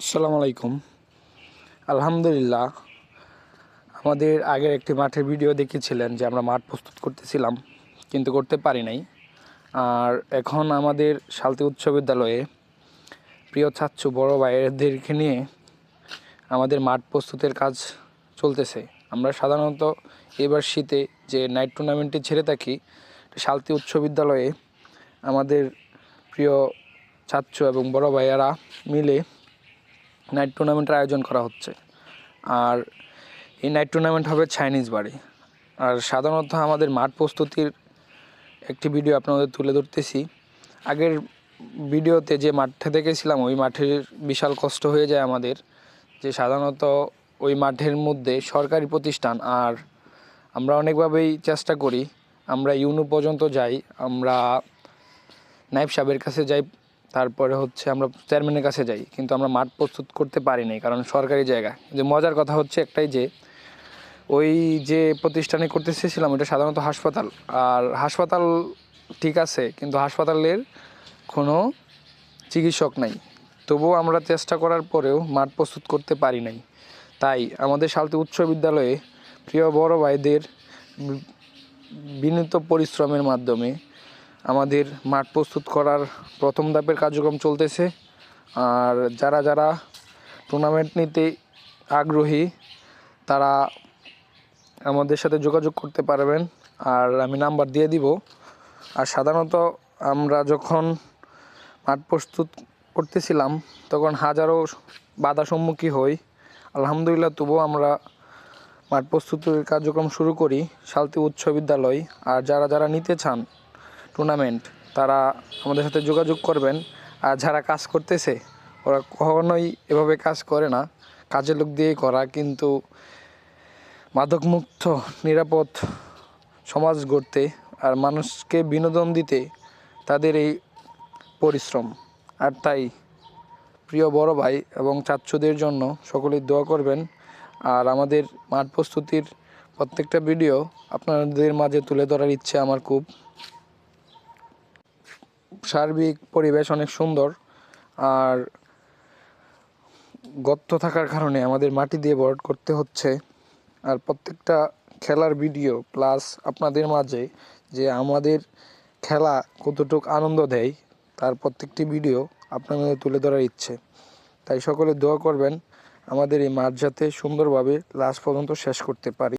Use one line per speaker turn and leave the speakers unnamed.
আসসালামু আলাইকুম। আলহামদুলিল্লাহ, আমাদের আগের একটি মাঠের ভিডিও দেখেছিলেন যে আমরা মাঠ প্রস্তুত করতেছিলাম, কিন্তু করতে পারি নাই। আর এখন আমাদের সালতি উচ্চ বিদ্যালয়ে প্রিয় ছাত্র বড় ভাইদেরকে নিয়ে আমাদের মাঠ প্রস্তুতের কাজ চলতেছে। আমরা সাধারণত এবার শীতে যে নাইট টুর্নামেন্টটি ছেড়ে থাকি, সালতি উচ্চ বিদ্যালয়ে আমাদের প্রিয় ছাত্র এবং বড় ভাইয়ারা মিলে নাইট টুর্নামেন্টের আয়োজন করা হচ্ছে। আর এই নাইট টুর্নামেন্ট হবে চাইনিজ বাড়ি। আর সাধারণত আমাদের মাঠ প্রস্তুতির একটি ভিডিও আপনাদের তুলে ধরতেছি। আগের ভিডিওতে যে মাঠে দেখেছিলাম ওই মাঠের বিশাল কষ্ট হয়ে যায় আমাদের, যে সাধারণত ওই মাঠের মধ্যে সরকারি প্রতিষ্ঠান, আর আমরা অনেকভাবেই চেষ্টা করি, আমরা ইউনো পর্যন্ত যাই, আমরা নায়েব সাহেবের কাছে যাই, তারপরে আমরা চেয়ারম্যানের কাছে যাই, কিন্তু আমরা মাঠ প্রস্তুত করতে পারি নাই, কারণ সরকারি জায়গা। যে মজার কথা হচ্ছে একটাই, যে ওই যে প্রতিষ্ঠানে করতে চেয়েছিলাম ওটা সাধারণত হাসপাতাল, আর হাসপাতাল ঠিক আছে, কিন্তু হাসপাতালের কোনো চিকিৎসক নাই। তবুও আমরা চেষ্টা করার পরেও মাঠ প্রস্তুত করতে পারি নাই। তাই আমাদের সালতি উচ্চ বিদ্যালয়ে প্রিয় বড় ভাইদের বিনীত পরিশ্রমের মাধ্যমে আমাদের মাঠ প্রস্তুত করার প্রথম ধাপের কার্যক্রম চলতেছে। আর যারা যারা টুর্নামেন্ট নিতে আগ্রহী তারা আমাদের সাথে যোগাযোগ করতে পারবেন, আর আমি নাম্বার দিয়ে দিব। আর সাধারণত আমরা যখন মাঠ প্রস্তুত করতেছিলাম তখন হাজারো বাধা সম্মুখীন হই। আলহামদুলিল্লাহ, তবুও আমরা মাঠ প্রস্তুতির কার্যক্রম শুরু করি সালতি উচ্চ বিদ্যালয়। আর যারা যারা নিতে চান টুর্নামেন্ট, তারা আমাদের সাথে যোগাযোগ করবেন। আর যারা কাজ করতেছে ওরা কখনোই এভাবে কাজ করে না, কাজের লোক দিয়েই করা, কিন্তু মাদকমুক্ত নিরাপদ সমাজ গড়তে আর মানুষকে বিনোদন দিতে তাদের এই পরিশ্রম। আর তাই প্রিয় বড় ভাই এবং ছাত্রদের জন্য সকলেই দোয়া করবেন। আর আমাদের মাঠ প্রস্তুতির প্রত্যেকটা ভিডিও আপনাদের মাঝে তুলে ধরার ইচ্ছে আমার খুব। সার্বিক পরিবেশ অনেক সুন্দর, আর গর্ত থাকার কারণে আমাদের মাটি দিয়ে ভরাট করতে হচ্ছে। আর প্রত্যেকটা খেলার ভিডিও প্লাস আপনাদের মাঝে যে আমাদের খেলা কতটুকু আনন্দ দেয় তার প্রত্যেকটি ভিডিও আপনাদের তুলে ধরার ইচ্ছে। তাই সকলে দোয়া করবেন আমাদের এই মাঠ যাতে সুন্দরভাবে লাস্ট পর্যন্ত শেষ করতে পারি।